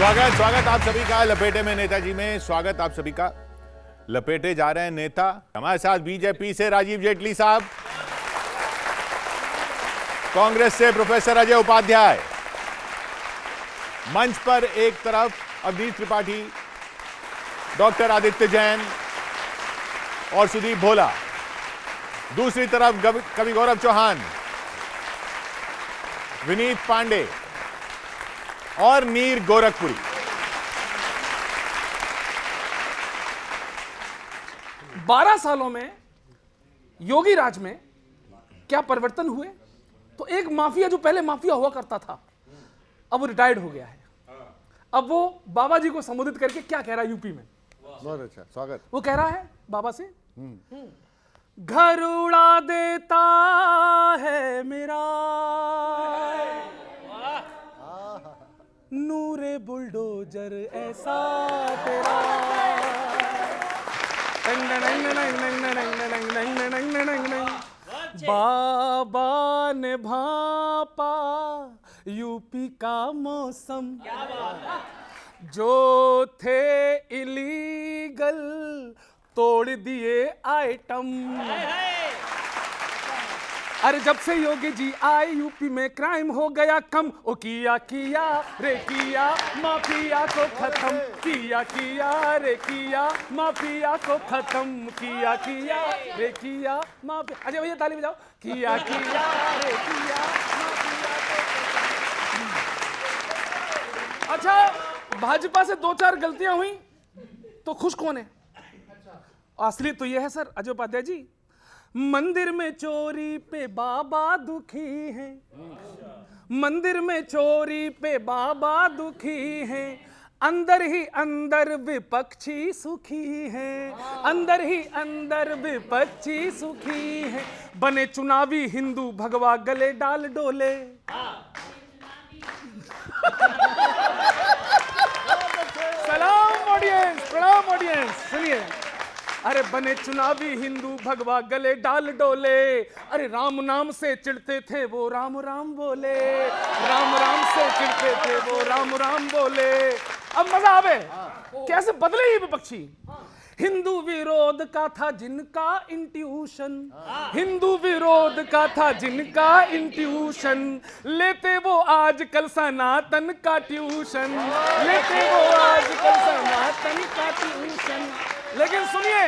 स्वागत आप सभी का लपेटे में नेताजी में। स्वागत आप सभी का। लपेटे जा रहे हैं नेता। हमारे साथ बीजेपी से राजीव जेटली साहब, कांग्रेस से प्रोफेसर अजय उपाध्याय, मंच पर एक तरफ अवधेश त्रिपाठी, डॉक्टर आदित्य जैन और सुदीप भोला, दूसरी तरफ कवि गौरव चौहान, विनीत पांडे और नीर गोरखपुरी। बारह सालों में योगी राज में क्या परिवर्तन हुए? तो एक माफिया जो पहले माफिया हुआ करता था, अब वो रिटायर्ड हो गया है। अब वो बाबा जी को संबोधित करके क्या कह रहा है यूपी में? बहुत अच्छा, स्वागत। वो कह रहा है बाबा से, घर उड़ा देता है मेरा नूरे बुलडोजर ऐसा तेरा। बाबा ने भापा यूपी का मौसम, जो थे इलीगल तोड़ दिए आइटम। अरे जब से योगी जी आए यूपी में क्राइम हो गया कम। ओ किया किया रे किया माफिया को खत्म, किया किया रे किया माफिया को खत्म, किया किया रे किया माफिया। अजय भैया ताली बजाओ। किया किया रे किया माफिया को खत्म। अच्छा, भाजपा से दो चार गलतियां हुई तो खुश कौन है? असली तो यह है सर अजय उपाध्याय जी, मंदिर में चोरी पे बाबा दुखी हैं, मंदिर में चोरी पे बाबा दुखी हैं, अंदर ही अंदर विपक्षी सुखी हैं, अंदर ही अंदर विपक्षी सुखी हैं। बने चुनावी हिंदू भगवा गले डाल डोले। सलाम ऑडियंस, प्रणाम ऑडियंस, सुनिए। अरे बने चुनावी हिंदू भगवा गले डाल डोले। अरे राम नाम से चिढ़ते थे वो राम राम बोले, राम राम से चिढ़ते थे वो राम राम बोले। अब मजा आवे कैसे बदले ये विपक्षी। हिंदू विरोध का था जिनका इंट्यूशन, हिंदू विरोध का था जिनका इंट्यूशन, लेते वो आजकल सनातन का ट्यूशन, लेते वो आजकल सनातन का ट्यूशन। लेकिन सुनिए,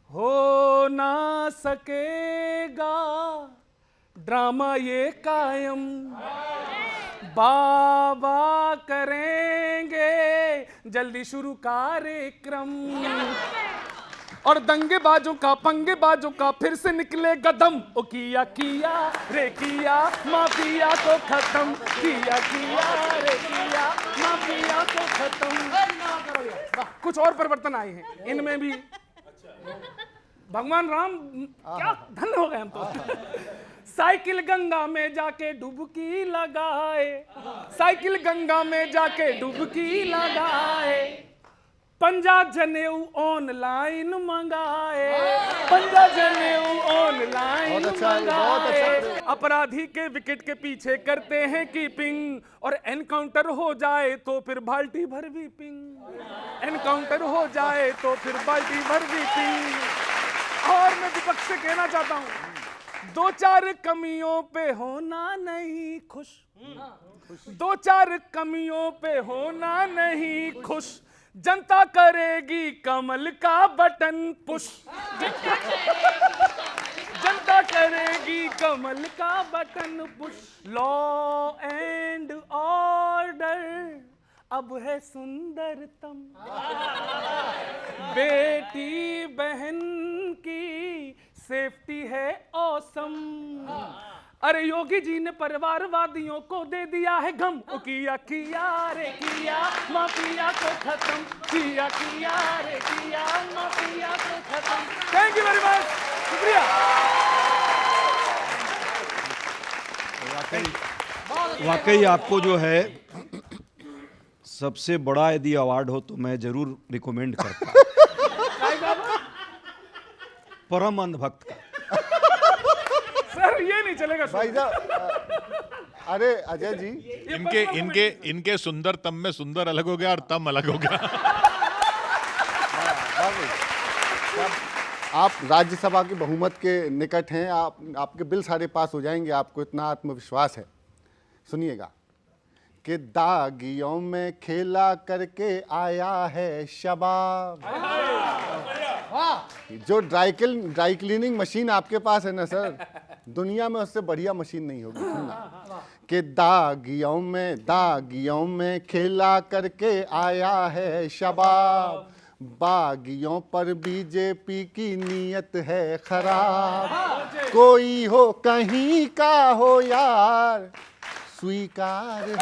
हो ना सकेगा ड्रामा ये कायम, बाबा करेंगे जल्दी शुरू कार्यक्रम। और दंगेबाजों का पंगेबाजों का फिर से निकले कदम। ओ किया किया रे किया माफिया को खत्म, किया किया रे किया माफिया को खत्म। कुछ और परिवर्तन आए हैं इनमें भी। भगवान राम क्या धन्य हो गए हम तो। साइकिल गंगा में जाके डुबकी लगाए, साइकिल गंगा में जाके डुबकी लगाए, पंजा जनेऊ ऑनलाइन मंगाए, पंजा जनेऊ ऑनलाइन मंगाए। अपराधी के विकेट के पीछे करते हैं कीपिंग, और एनकाउंटर हो जाए तो फिर बाल्टी भर वीपिंग, एनकाउंटर हो जाए तो फिर बाल्टी भर वीपिंग। और मैं विपक्ष से कहना चाहता हूं, दो चार कमियों पे होना नहीं खुश, दो चार कमियों पे होना नहीं खुश, जनता करेगी कमल का बटन पुश, जनता करेगी कमल का button push. Law and order अब है सुंदरतम, बेटी बहन की सेफ्टी है ऑसम। अरे योगी जी ने परिवारवादियों को दे दिया है गम। ओ किया किया रे किया माफिया को खत्म, किया किया रे किया माफिया को खत्म। थैंक यू वेरी मच, शुक्रिया। वाकई आपको जो है सबसे बड़ा यदि अवार्ड हो तो मैं जरूर रिकमेंड करता। परम अंधभक्त का। सर ये नहीं नहीं चलेगा भाई साहब अरे अजय जी, इनके सुंदर तम में सुंदर अलग हो गया और तम अलग हो गया। आप राज्यसभा की बहुमत के निकट हैं, आपके बिल सारे पास हो जाएंगे, आपको इतना आत्मविश्वास है। सुनिएगा कि दागियों में खेला करके आया है शबाब। जो ड्राई क्लीनिंग मशीन आपके पास है ना सर, दुनिया में उससे बढ़िया मशीन नहीं होगी। सुनना कि दागियों में खेला करके आया है शबाब, बागियों पर बीजेपी की नीयत है खराब, कोई हो कहीं का हो यार स्वीकार है,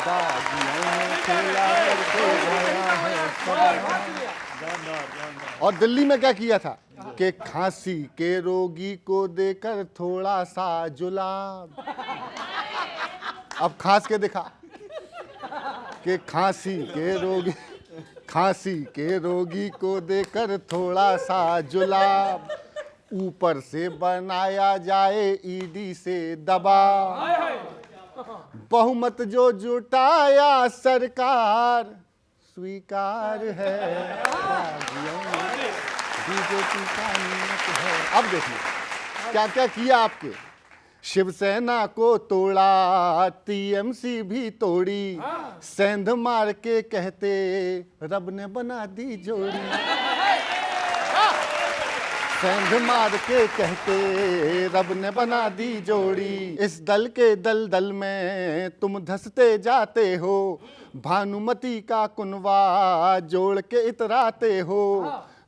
बागियों में खेला करके आया है शबाब। और दिल्ली में क्या किया था कि खांसी के रोगी को देकर थोड़ा सा जुलाब। अब खांस के दिखा कि खांसी के रोगी को देकर थोड़ा सा जुलाब, ऊपर से बनाया जाए ईडी से दबाव, बहुमत जो जुटाया सरकार स्वीकार है, बीजेपी का नियत है। अब देखिए क्या क्या किया आपके, शिवसेना को तोड़ा, टीएमसी भी तोड़ी, सेंध मार के कहते रब ने बना दी जोड़ी, सेंध मार के कहते रब ने बना दी जोड़ी, इस दल के दलदल में तुम धंसते जाते हो, भानुमति का कुनवा जोड़ के इतराते हो,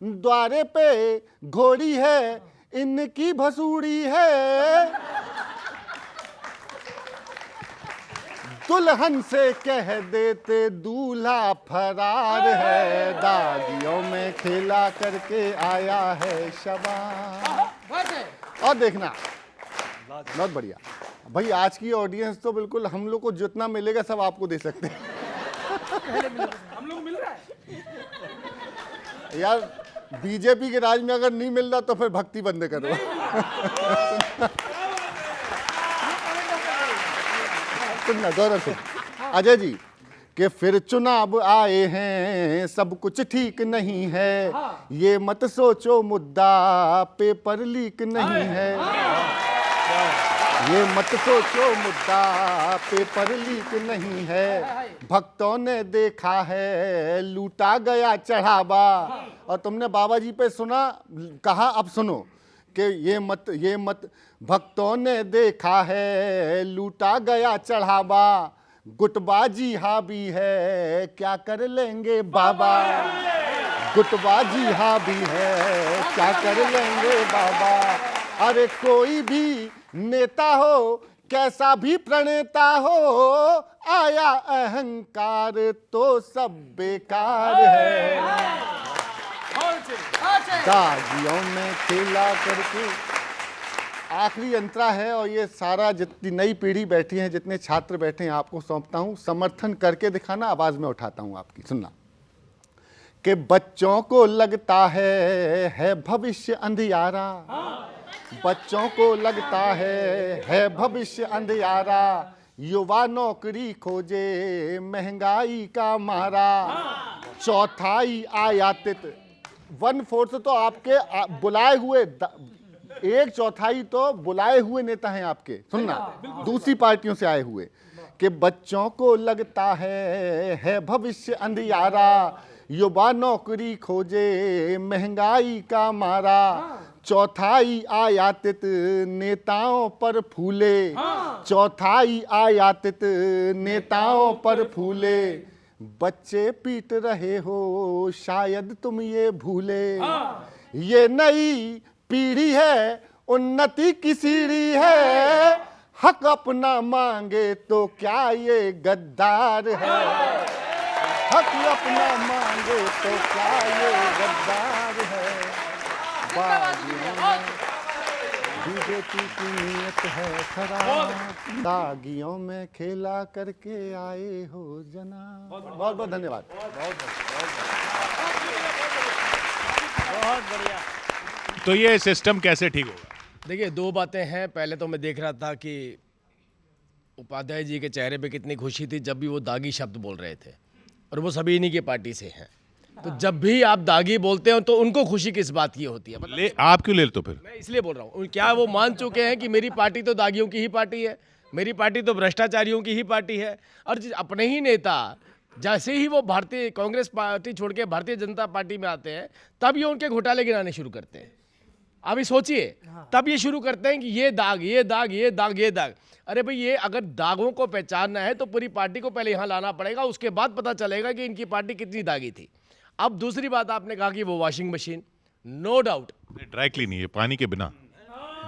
द्वारे पे घोड़ी है इनकी भसूड़ी है, दुल्हन से कह देते दूल्हा फरार है, दागियों में खेला करके आया है शबाब। और देखना बहुत बढ़िया भाई, आज की ऑडियंस तो बिल्कुल हम लोग को जितना मिलेगा सब आपको दे सकते हैं। हम लोग मिल रहा है यार, बीजेपी के राज में अगर नहीं मिल रहा तो फिर भक्ति बंद करो। सुनना गौरव से अजय जी कि फिर चुनाव आए हैं, सब कुछ ठीक नहीं है, ये मत सोचो मुद्दा पेपर लीक नहीं है, ये मत सोचो मुद्दा पेपर लीक नहीं है, भक्तों ने देखा है लूटा गया चढ़ावा, और तुमने बाबा जी पे सुना कहा, अब सुनो कि ये मत भक्तों ने देखा है लूटा गया चढ़ावा, गुटबाजी हावी है क्या कर लेंगे बाबा, गुटबाजी हावी है क्या कर लेंगे बाबा, अरे कोई भी नेता हो कैसा भी प्रणेता हो, आया अहंकार तो सब बेकार है, दागियों में खेला करके। आखिरी अंतरा है और ये सारा जितनी नई पीढ़ी बैठी है, जितने छात्र बैठे हैं, आपको सौंपता हूँ, समर्थन करके दिखाना, आवाज में उठाता हूँ आपकी, सुनना कि बच्चों को लगता है भविष्य अंधियारा, बच्चों को लगता है भविष्य अंधियारा, युवा नौकरी खोजे महंगाई का मारा, चौथाई आयातित, 1/4 तो आपके बुलाए हुए, 1/4 तो बुलाए हुए नेता हैं आपके, सुनना, दूसरी पार्टियों से आए हुए, कि बच्चों को लगता है भविष्य अंधियारा, युवा नौकरी खोजे महंगाई का मारा, चौथाई आयातित नेताओं पर फूले, चौथाई आयातित नेताओं पर फूले, बच्चे पीट रहे हो शायद तुम ये भूले, ये नई पीढ़ी है उन्नति की सीढ़ी है, हक अपना मांगे तो क्या ये गद्दार है, हक अपना मांगे तो क्या ये गद्दार है, बीजेपी की नीयत है खराब, दागियों में खेला करके आए हो जना। बहुत बहुत धन्यवाद। तो ये सिस्टम कैसे ठीक होगा? देखिए, दो बातें हैं। पहले तो मैं देख रहा था कि उपाध्याय जी के चेहरे पे कितनी खुशी थी जब भी वो दागी शब्द बोल रहे थे, और वो सभी इन्हीं की पार्टी से हैं। तो जब भी आप दागी बोलते हो तो उनको खुशी किस बात की होती है? ले आप क्यों ले तो फिर? मैं इसलिए बोल रहा हूँ, क्या वो मान चुके हैं कि मेरी पार्टी तो दागियों की ही पार्टी है, मेरी पार्टी तो भ्रष्टाचारियों की ही पार्टी है? और अपने ही नेता जैसे ही वो भारतीय कांग्रेस पार्टी छोड़ के भारतीय जनता पार्टी में आते हैं, तब ये उनके घोटाले गिनाने शुरू करते हैं। अभी सोचिए, तब ये शुरू करते हैं कि ये दाग, ये दाग, ये दाग, ये दाग। अरे भाई, ये अगर दागों को पहचानना है तो पूरी पार्टी को पहले यहाँ लाना पड़ेगा, उसके बाद पता चलेगा कि इनकी पार्टी कितनी दागी थी। अब दूसरी बात, आपने कहा कि वो washing machine, no doubt dry clean ही है, पानी के बिना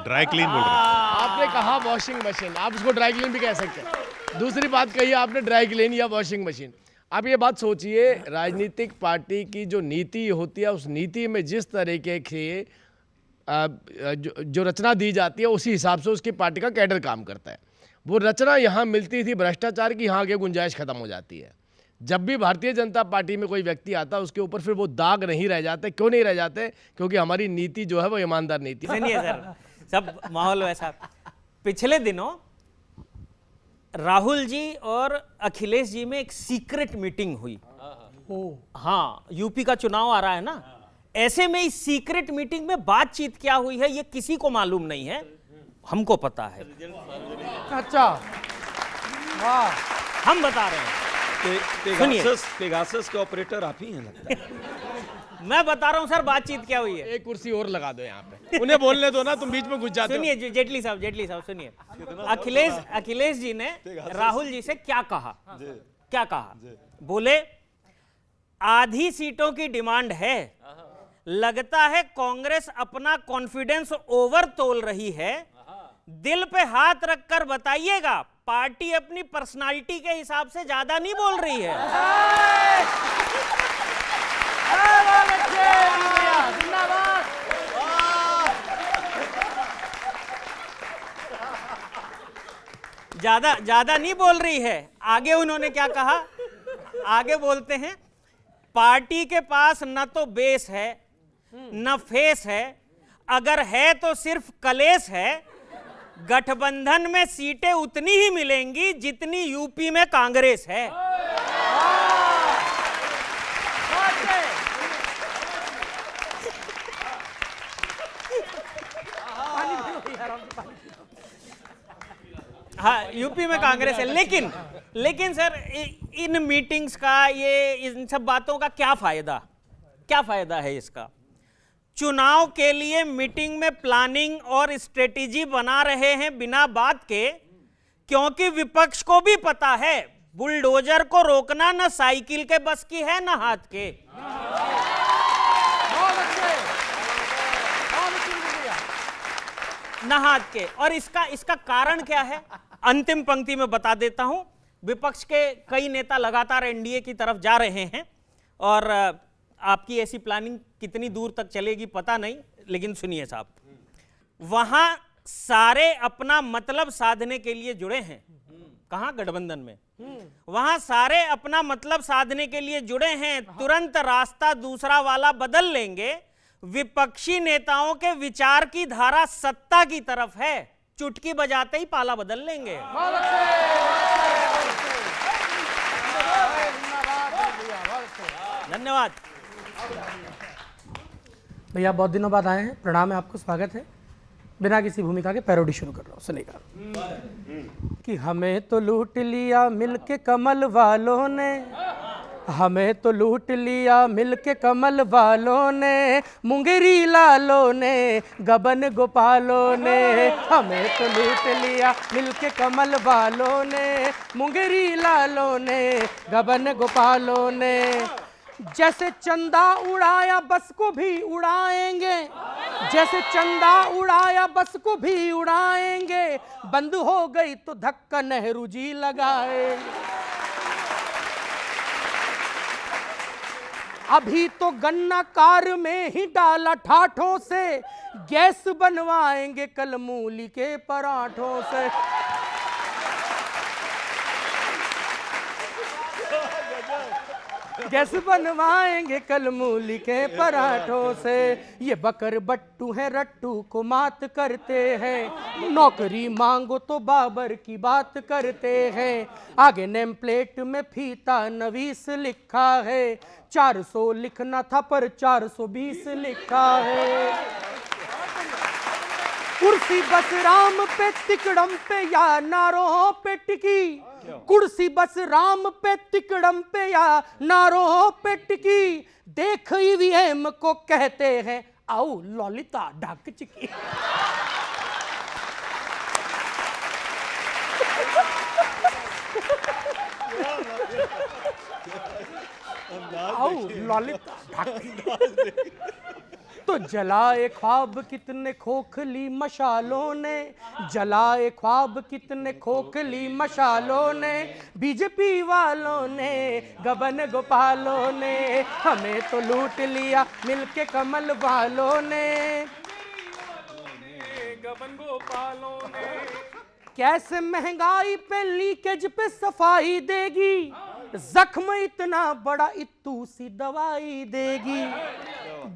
ड्राई क्लीन बोल रहे हैं। आपने कहा वॉशिंग मशीन, आप उसको ड्राई क्लीन भी कह सकते हैं। दूसरी बात कही आपने, ड्राई क्लीन या वॉशिंग मशीन। आप ये बात सोचिए, राजनीतिक पार्टी की जो नीति होती है, उस नीति में जिस तरीके की जो रचना दी जाती है, उसी हिसाब से उसकी पार्टी का कैडर काम करता है। वो रचना यहाँ मिलती थी भ्रष्टाचार की, यहाँ आगे गुंजाइश खत्म हो जाती है। जब भी भारतीय जनता पार्टी में कोई व्यक्ति आता है, उसके ऊपर फिर वो दाग नहीं रह जाते। क्यों नहीं रह जाते? क्योंकि हमारी नीति जो है वो ईमानदार नीति है। सुनिए सर, सब माहौल वैसा। पिछले दिनों राहुल जी और अखिलेश जी में एक सीक्रेट मीटिंग हुई। हाँ, यूपी का चुनाव आ रहा है ना, ऐसे में इस सीक्रेट मीटिंग में बातचीत क्या हुई है ये किसी को मालूम नहीं है, हमको पता है। अच्छा, वाह, हम बता रहे हैं। सुनिए, पेगासस के ऑपरेटर आप ही हैं लगता है। मैं बता रहा हूं सर बातचीत क्या हुई है। एक कुर्सी और लगा दो यहाँ पे, उन्हें बोलने दो ना, तुम बीच में घुस जाते हो। सुनिए जेटली साहब सुनिए, अखिलेश जी ने राहुल जी से क्या कहा? बोले, आधी सीटों की डिमांड है, लगता है कांग्रेस अपना कॉन्फिडेंस ओवर तोल रही है, दिल पे हाथ रखकर बताइएगा, पार्टी अपनी पर्सनालिटी के हिसाब से ज्यादा नहीं बोल रही है। ज्यादा नहीं बोल रही है। आगे उन्होंने क्या कहा? आगे बोलते हैं, पार्टी के पास न तो बेस है न फेस है, अगर है तो सिर्फ कलेश है, गठबंधन में सीटें उतनी ही मिलेंगी जितनी यूपी में कांग्रेस है। हाँ, यूपी में कांग्रेस है, लेकिन सर इन मीटिंग्स का, ये इन सब बातों का क्या फायदा है इसका? चुनाव के लिए मीटिंग में प्लानिंग और स्ट्रेटेजी बना रहे हैं बिना बात के, क्योंकि विपक्ष को भी पता है बुलडोजर को रोकना न साइकिल के बस की है न हाथ के। न हाथ के। और इसका कारण क्या है? अंतिम पंक्ति में बता देता हूं। विपक्ष के कई नेता लगातार एनडीए की तरफ जा रहे हैं, और आपकी ऐसी प्लानिंग कितनी दूर तक चलेगी पता नहीं, लेकिन सुनिए साहब, वहां सारे अपना मतलब साधने के लिए जुड़े हैं। कहां? गठबंधन में। वहां सारे अपना मतलब साधने के लिए जुड़े हैं, तुरंत रास्ता दूसरा वाला बदल लेंगे। विपक्षी नेताओं के विचार की धारा सत्ता की तरफ है, चुटकी बजाते ही पाला बदल लेंगे। धन्यवाद भैया, बहुत दिनों बाद आए हैं, प्रणाम है आपको, स्वागत है। बिना किसी भूमिका के पैरोडी शुरू कर रहा हूँ, सुनिएगा। कि हमें तो लूट लिया मिलके कमल वालों ने, हमें तो लूट लिया मिलके कमल वालों ने, मुंगेरी लालों ने, गबन गोपालों ने, हमें तो लूट लिया मिलके कमल वालों ने, मुंगेरी लालों ने, गबन गोपालों ने। जैसे चंदा उड़ाया बस को भी उड़ाएंगे, जैसे चंदा उड़ाया बस को भी उड़ाएंगे, बंद हो गई तो धक्का नेहरू जी लगाएंगे। अभी तो गन्ना कार में ही डाला ठाठों से, गैस बनवाएंगे कल मूली के पराठों से। गैस बनवाएंगे कल मूली के पराठों से। ये बकर बट्टू है रट्टू को मात करते हैं, नौकरी मांगो तो बाबर की बात करते हैं। आगे नेम प्लेट में फीता नवीस लिखा है, 400 लिखना था पर 420 लिखा है। कुर्सी बस राम पे तिकड़म पे या नारों पे टिकी, कुर्सी बस राम पे तिकड़म पे या नारों पे टिकी। देख ईवीएम को कहते हैं आओ ललिता ढक चिकी। आओ ललिता ढक। तो जलाए ख्वाब कितने खोखली मशालों ने, जलाए ख्वाब कितने खोखली मशालों ने, बीजेपी वालों ने गबन गोपालों ने, हमें तो लूट लिया मिलके कमल वालों ने, गबन गोपालों ने। कैसे महंगाई पे लीकेज पे सफाई देगी, जख्म इतना बड़ा इत्तू सी दवाई देगी।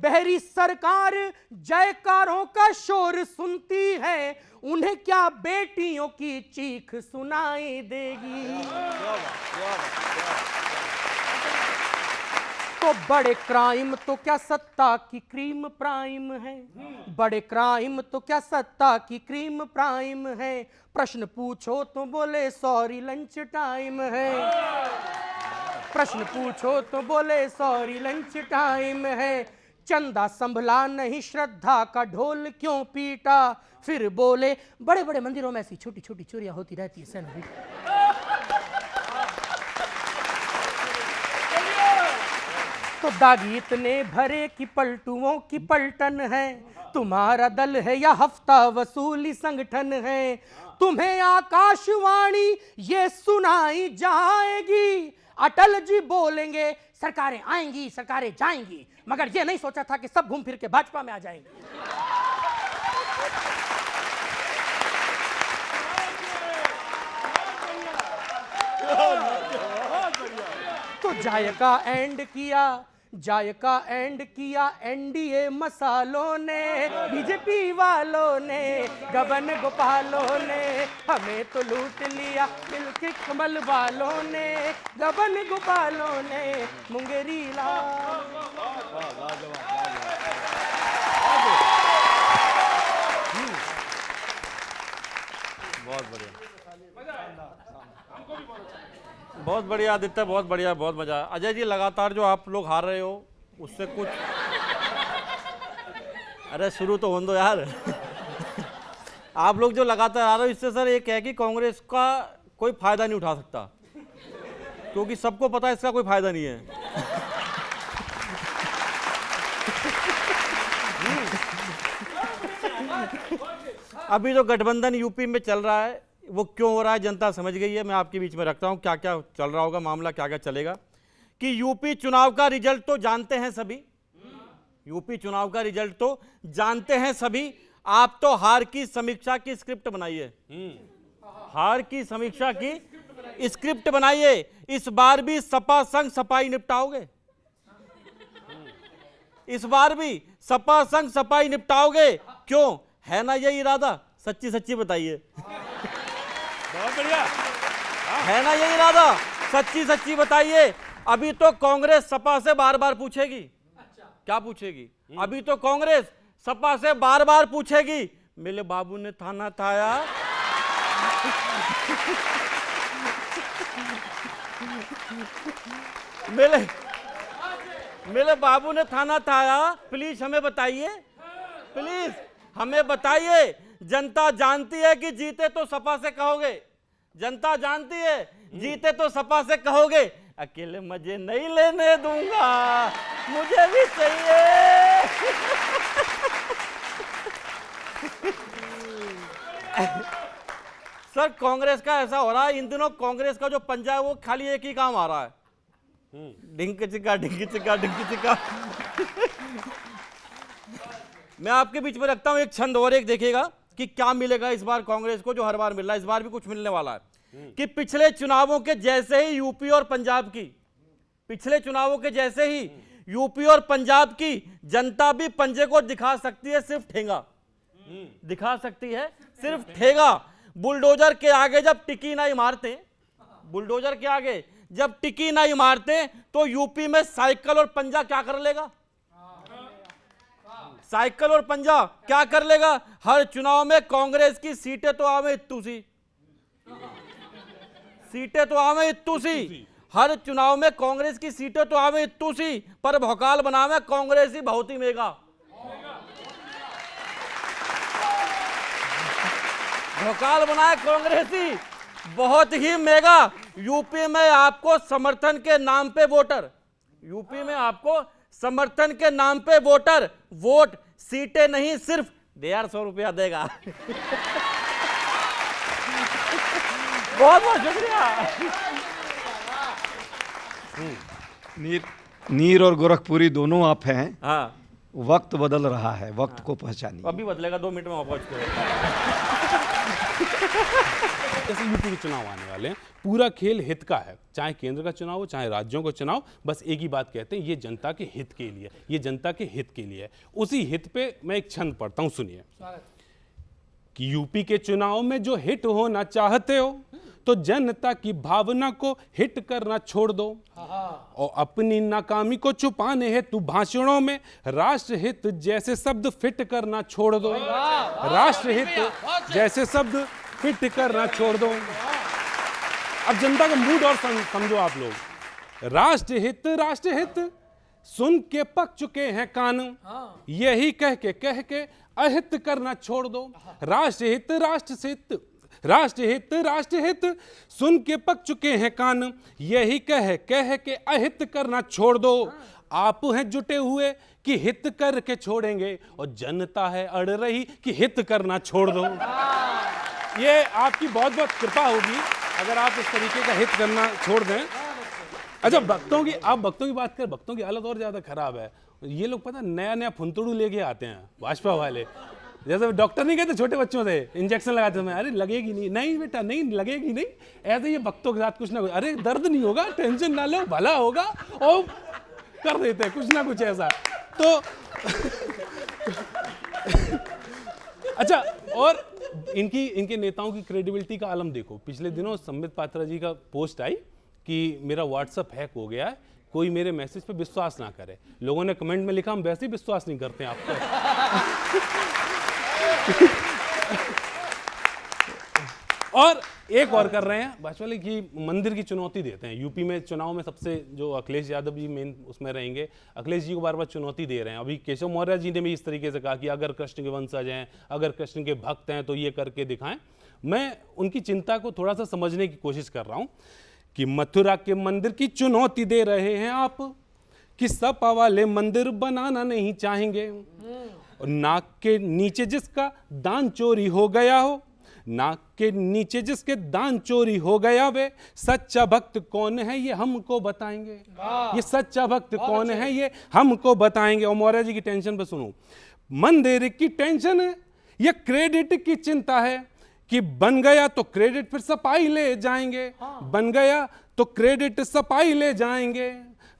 बहरी सरकार जयकारों का शोर सुनती है, उन्हें क्या बेटियों की चीख सुनाई देगी। तो बड़े क्राइम तो क्या सत्ता की क्रीम प्राइम है, बड़े क्राइम तो क्या सत्ता की क्रीम प्राइम है। प्रश्न पूछो तो बोले सॉरी लंच टाइम है, प्रश्न पूछो तो बोले सॉरी लंच टाइम है। चंदा संभला नहीं श्रद्धा का ढोल क्यों पीटा, फिर बोले बड़े बड़े मंदिरों में ऐसी छोटी छोटी चोरियां होती रहती है सेना। तो दागी इतने भरे कि पलटुओं की पलटन है, तुम्हारा दल है या हफ्ता वसूली संगठन है। तुम्हें आकाशवाणी ये सुनाई जाएगी, अटल जी बोलेंगे सरकारें आएंगी सरकारें जाएंगी, मगर ये नहीं सोचा था कि सब घूम फिर के भाजपा में आ जाएंगे। तो जायका एंड किया, जायका एंड किया एनडीए मसालों ने, बीजेपी वालों ने गबन गोपालों ने, हमें तो लूट लिया मिलके कमल वालों ने, गबन गोपालों ने मुंगेरी लाल। बहुत बढ़िया, बहुत बढ़िया आदित्य, बहुत बढ़िया, बहुत मजा। अजय जी, लगातार जो आप लोग हार रहे हो उससे कुछ अरे शुरू तो होने दो यार। आप लोग जो लगातार आ रहे हो इससे सर एक है कि कांग्रेस का कोई फायदा नहीं उठा सकता, क्योंकि सबको पता है इसका कोई फायदा नहीं है। अभी जो गठबंधन यूपी में चल रहा है वो क्यों हो रहा है जनता समझ गई है। मैं आपके बीच में रखता हूं क्या क्या चल रहा होगा, मामला क्या क्या चलेगा। कि यूपी चुनाव का रिजल्ट तो जानते हैं सभी, यूपी चुनाव का रिजल्ट तो जानते हैं सभी। आप तो हार की समीक्षा की स्क्रिप्ट बनाइए, हार की समीक्षा की स्क्रिप्ट बनाइए। इस बार भी सपा संग सपाई निपटाओगे, इस बार भी सपा संग सपाई निपटाओगे। क्यों है ना ये इरादा, सच्ची सच्ची बताइए। बहुत बढ़िया, है ना ये इरादा, सच्ची सच्ची बताइए। अभी तो कांग्रेस सपा से बार बार पूछेगी, क्या पूछेगी? अभी तो कांग्रेस सपा से बार बार पूछेगी मेरे बाबू ने थाना थाया, मेरे बाबू ने थाना थाया। प्लीज हमें बताइए, प्लीज हमें बताइए। जनता जानती है कि जीते तो सपा से कहोगे, जनता जानती है जीते तो सपा से कहोगे अकेले मजे नहीं लेने दूंगा, मुझे भी चाहिए। सर कांग्रेस का ऐसा हो रहा है इन दिनों, कांग्रेस का जो पंजा है वो खाली एक ही काम आ रहा है, ढिंक चिका ढिंक चिका ढिंक चिका। मैं आपके बीच में रखता हूं एक छंद और, एक देखिएगा कि क्या मिलेगा इस बार कांग्रेस को जो हर बार मिल रहा है, इस बार भी कुछ मिलने वाला है। कि पिछले चुनावों के जैसे ही यूपी और पंजाब की पिछले चुनावों के जैसे ही यूपी और पंजाब की जनता भी पंजे को दिखा सकती है, सिर्फ ठेंगा दिखा सकती है, सिर्फ ठेगा। बुलडोजर के आगे जब टिकी ना इमारतें, बुलडोजर के आगे जब टिकी ना इमारतें, तो यूपी में साइकिल और पंजा क्या कर लेगा? साइकिल और पंजा क्या कर लेगा? हर चुनाव में कांग्रेस की सीटें तो आवे इत्तू सी, सीटें तो आवे इत्तू सी, हर चुनाव में कांग्रेस की सीटें तो आवे इत्तू सी, पर भौकाल बनावे कांग्रेस ही बहुत ही मेगा। भौकाल बनाए कांग्रेस ही बहुत ही मेगा। यूपी में आपको समर्थन के नाम पे वोटर, यूपी में आपको समर्थन के नाम पे वोटर वोट, सीटें नहीं, सिर्फ 150 रुपया देगा। बहुत बहुत शुक्रिया। नीर और गोरखपुरी दोनों आप हैं। हाँ, वक्त बदल रहा है, वक्त को पहचानिए। अभी बदलेगा, 2 मिनट में पहुंच गए। जैसे यूपी के चुनाव आने वाले हैं, पूरा खेल हित का है, चाहे केंद्र का चुनाव हो चाहे राज्यों का चुनाव, बस एक ही बात कहते हैं, ये जनता के हित के लिए, ये जनता के हित के लिए है। उसी हित पे मैं एक छंद पढ़ता हूं, सुनिए कि यूपी के चुनाव में जो हिट होना चाहते हो तो जनता की भावना को हिट करना छोड़ दो और अपनी नाकामी को छुपाने हेतु भाषणों में राष्ट्रहित जैसे शब्द फिट करना छोड़ दो। राष्ट्रहित जैसे शब्द फिट करना छोड़ दो। अब जनता का मूड और समझो आप लोग। राष्ट्रहित सुन के पक चुके हैं कान, यही कह के अहित करना छोड़ दो। राष्ट्रहित सुन के पक चुके हैं कान, यही कह के अहित करना छोड़ दो। आप हैं जुटे हुए कि हित करके छोड़ेंगे और जनता है अड़ रही कि हित करना छोड़ दो। ये आपकी बहुत बहुत कृपा होगी अगर आप इस तरीके का हित करना छोड़ दें। अच्छा, भक्तों की बात करें, भक्तों की हालत और ज्यादा खराब है। ये लोग पता नया फुंतुड़ू लेके आते हैं भाजपा वाले, जैसे डॉक्टर नहीं कहते छोटे बच्चों से इंजेक्शन लगाते समय, अरे लगेगी नहीं बेटा, नहीं लगेगी नहीं, ऐसे ये भक्तों के साथ कुछ ना कुछ, अरे दर्द नहीं होगा, टेंशन ना लो, भला होगा, और कर देते हैं कुछ ना कुछ ऐसा। तो अच्छा, और इनके नेताओं की क्रेडिबिलिटी का आलम देखो। पिछले दिनों संबित पात्रा जी का पोस्ट आई कि मेरा व्हाट्सएप हैक हो गया है, कोई मेरे मैसेज पे विश्वास ना करे। लोगों ने कमेंट में लिखा हम वैसे ही विश्वास नहीं करते हैं आपको। और एक और कर रहे हैं भाजपा वाले कि मंदिर की चुनौती देते हैं। यूपी में चुनाव में सबसे जो अखिलेश यादव जी मेन उसमें रहेंगे, अखिलेश जी को बार बार चुनौती दे रहे हैं। अभी केशव मौर्य जी ने भी इस तरीके से कहा कि अगर कृष्ण के वंशज हैं, अगर कृष्ण के भक्त हैं तो ये करके दिखाएं। मैं उनकी चिंता को थोड़ा सा समझने की कोशिश कर रहा हूं कि मथुरा के मंदिर की चुनौती दे रहे हैं आप कि सपा वाले मंदिर बनाना नहीं चाहेंगे। और नाक के नीचे जिसका दान चोरी हो गया हो, नाक के नीचे जिसके दान चोरी हो गया, वे सच्चा भक्त कौन है ये हमको बताएंगे। ये सच्चा भक्त कौन है ये हमको बताएंगे। और मौर्य जी की टेंशन पे सुनो, मंदिर की टेंशन है, ये क्रेडिट की चिंता है कि बन गया तो क्रेडिट फिर सपाई ले जाएंगे, बन गया तो क्रेडिट सपाई ले जाएंगे।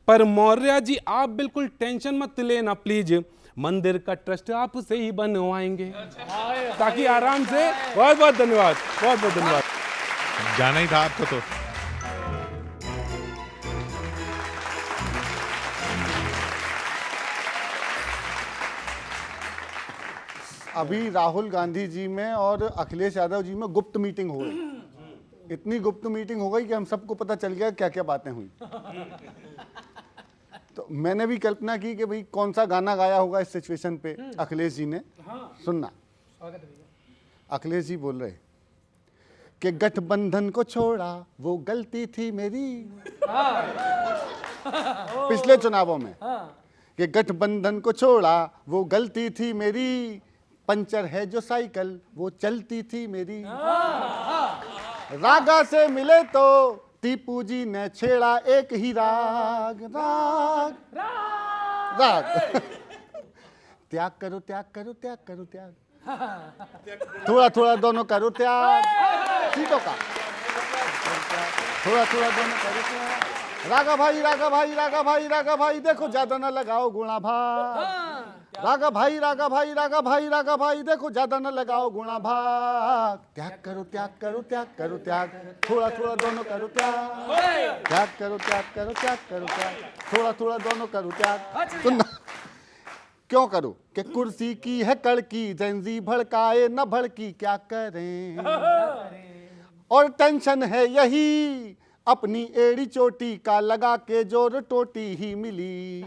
पर मौर्य जी आप बिल्कुल टेंशन मत लेना प्लीज, मंदिर का ट्रस्ट आपसे ही बनवाएंगे ताकि आराम से। बहुत बहुत धन्यवाद, बहुत बहुत धन्यवाद। जाना ही था आपको तो। अभी राहुल गांधी जी में और अखिलेश यादव जी में गुप्त मीटिंग हो गई। इतनी गुप्त मीटिंग हो गई कि हम सबको पता चल गया क्या क्या बातें हुई। तो मैंने भी कल्पना की कि भाई कौन सा गाना गाया होगा इस सिचुएशन पे अखिलेश जी ने। सुनना, अखिलेश जी बोल रहे कि गठबंधन को छोड़ा वो गलती थी मेरी। पिछले चुनावों में कि गठबंधन को छोड़ा वो गलती थी मेरी, पंचर है जो साइकिल वो चलती थी मेरी। रागा से मिले तो टीपू जी ने छेड़ा एक ही राग, राग राग। त्याग करो त्याग करो त्याग करो त्याग, थोड़ा थोड़ा दोनों करो त्याग, सीटों का थोड़ा थोड़ा दोनों करो त्याग। रागा भाई, रागा भाई, रागा भाई, रागा भाई, देखो ज्यादा न लगाओ गुणा भाग। रागा भाई, रागा भाई, रागा भाई, रागा भाई, देखो ज्यादा न लगाओ गुणा भाग। त्याग करो, त्याग करो, त्याग करो, त्याग, थोड़ा थोड़ा दोनों करो त्याग। त्याग करो, त्याग करो, त्याग करो, त्याग, थोड़ा थोड़ा दोनों करो त्याग। सुनना क्यों करो कि कुर्सी की है कड़की, जेंजी भड़काए न भड़की, क्या करें। और टेंशन है यही, अपनी एड़ी चोटी का लगा के जोर टोटी ही मिली।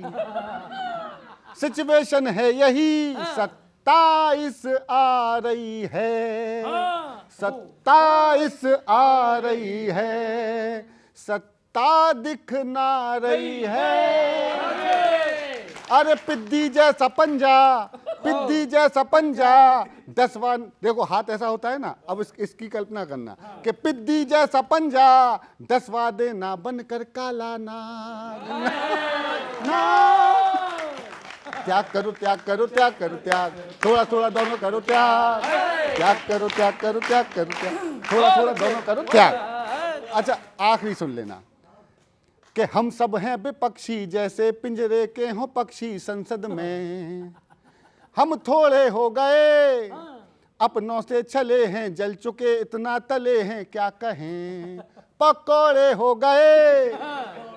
सिचुएशन है यही, 27 आ रही है, 27 आ रही है, 7 दिख ना रही है। अरे पिद्दी जैसा पंजा, पिद्दी जैसा पंजा, 10वां देखो हाथ ऐसा होता है ना। अब इसकी कल्पना करना कि पिद्दी जैसा पंजा, 10वां देना बनकर काला नाग। त्याग करो, त्याग करो, त्याग करो, त्याग, थोड़ा थोड़ा दोनों करो त्याग। त्याग करो, त्याग करो, त्याग करो, त्याग, थोड़ा थोड़ा दोनों करो त्याग। अच्छा आखिरी सुन लेना कि हम सब हैं विपक्षी, जैसे पिंजरे के हों पक्षी संसद में। हम थोड़े हो गए, अपनों से छले हैं, जल चुके इतना तले हैं, क्या कहें। पकोड़े हो गए,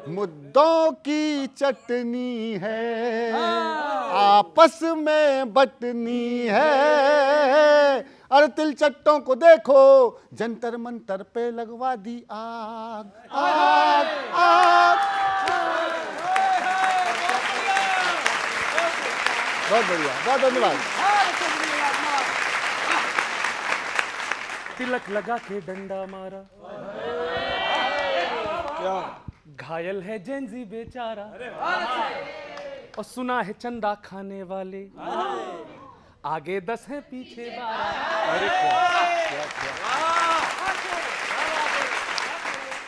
मुद्दों की चटनी है, आपस में बटनी है। अरे तिलचट्टों को देखो, जंतर मंतर पे लगवा दी आग, आग, आग। बहुत बढ़िया, बहुत धन्यवाद। तिलक लगा के डंडा मारा, घायल है जेंजी बेचारा। और सुना है चंदा खाने वाले आगे 10 हैं पीछे 12।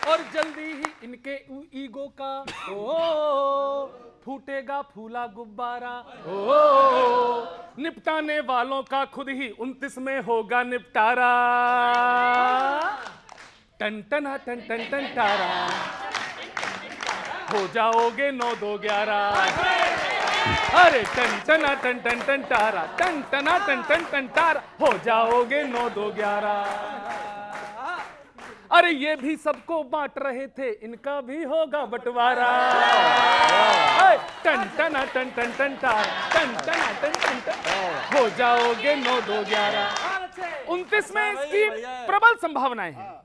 और जल्दी ही इनके ईगो का फूटेगा फूला गुब्बारा। निपटाने वालों का खुद ही 29 में होगा निपटारा। टन टन टन टन टन टारा, हो जाओगे 9 2 11। अरे टन टना टन टन टन टारा, टन टना टन टन टन टारा, हो जाओगे 9 2 11। अरे ये भी सबको बांट रहे थे, इनका भी होगा बंटवारा। टन टना टन टन टन टारा, टन टना टन टन टन, हो जाओगे 9 2 11। 29 में इसकी प्रबल संभावनाएं हैं।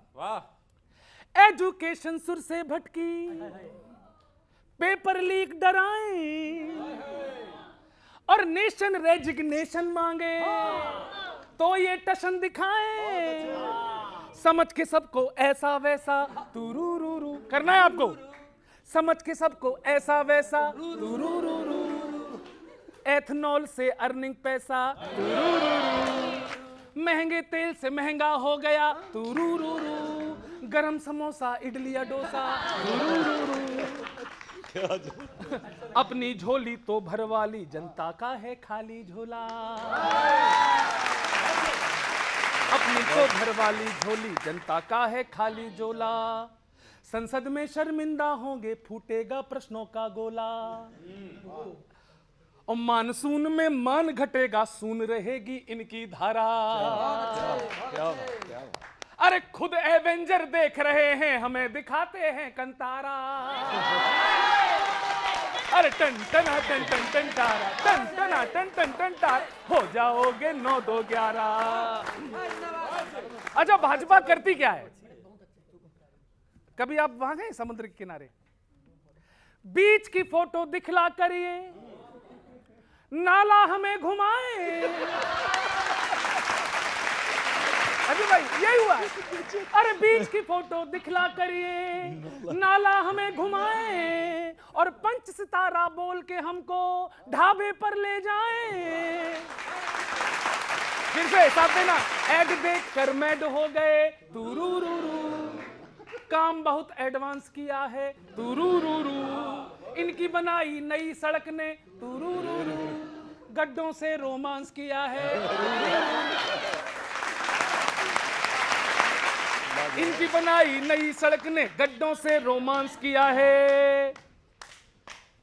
एजुकेशन सुर से भटकी, पेपर लीक डराए, और नेशन रेजिग्नेशन मांगे तो ये टशन दिखाए। समझ के सबको ऐसा वैसा तुरुरुरु करना है आपको, समझ के सबको ऐसा वैसा तुरुरुरु। एथनॉल से अर्निंग पैसा तुरुरुरु, महंगे तेल से महंगा हो गया तुरुरुरु। गरम समोसा इडली या डोसा तुरुरुरु। अपनी झोली तो भरवाली, जनता का है खाली झोला। अपनी तो भरवाली झोली, जनता का है खाली झोला। संसद में शर्मिंदा होंगे, फूटेगा प्रश्नों का गोला। और मानसून में मान घटेगा, सून रहेगी इनकी धारा। अरे खुद एवेंजर देख रहे हैं, हमें दिखाते हैं कंतारा। अरे टन टना टन टन टन टारा, टन टना टन टन टन टारा, हो जाओगे 9 2 11। अच्छा भाजपा करती क्या है? कभी आप वहां गए समुद्र के किनारे? बीच की फोटो दिखला करिए, नाला हमें घुमाए। अभी भाई यही हुआ। अरे बीच की फोटो दिखला करिए, नाला हमें घुमाए, और 5 सितारा बोल के हमको ढाबे पर ले जाए। फिर से साथ देना, एड देख कर मैड हो गए तुरुरुरु। काम बहुत एडवांस किया है तुरुरुरु। इनकी बनाई नई सड़क ने तुरुरुरु, गड्ढों से रोमांस किया है। इनकी बनाई नई सड़क ने गड्ढों से रोमांस किया है।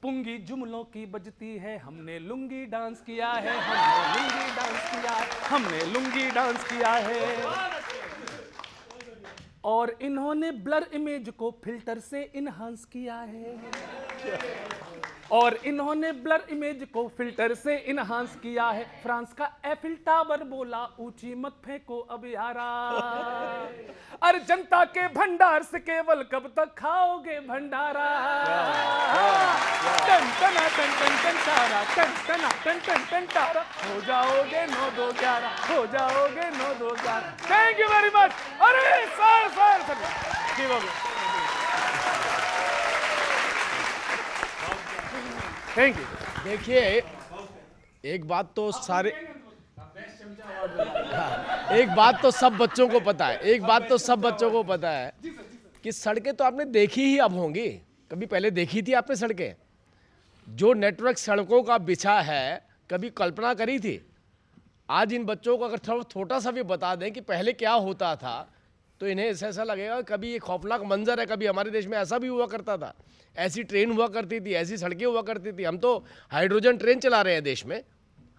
पुंगी जुमलों की बजती है, हमने लुंगी डांस किया है, हमने लुंगी डांस किया है, हमने लुंगी डांस किया है। और इन्होंने ब्लर इमेज को फिल्टर से इनहांस किया है। और इन्होंने ब्लर इमेज को फिल्टर से इनहांस किया है। फ्रांस का एफिल टावर बोला ऊंची मत फेंको अब यारा। अरे जनता के भंडार से केवल कब तक खाओगे भंडारा। टन टना टन टन टन तारा, टन टना टन टन टन तारा, हो जाओगे 9-2-11, हो जाओगे 9-2-11। Thank you very much. अरे सर ठीक हो गया। Thank you. देखिए, एक बात तो सारे एक बात तो सब बच्चों को पता है, एक बात तो सब बच्चों को पता है कि सड़कें तो आपने देखी ही अब होंगी, कभी पहले देखी थी आपने सड़कें? जो नेटवर्क सड़कों का बिछा है, कभी कल्पना करी थी? आज इन बच्चों को अगर थोड़ा छोटा सा भी बता दें कि पहले क्या होता था, तो इन्हें ऐसा लगेगा कभी ये खौफनाक मंजर है, कभी हमारे देश में ऐसा भी हुआ करता था, ऐसी ट्रेन हुआ करती थी, ऐसी सड़कें हुआ करती थी। हम तो हाइड्रोजन ट्रेन चला रहे हैं देश में,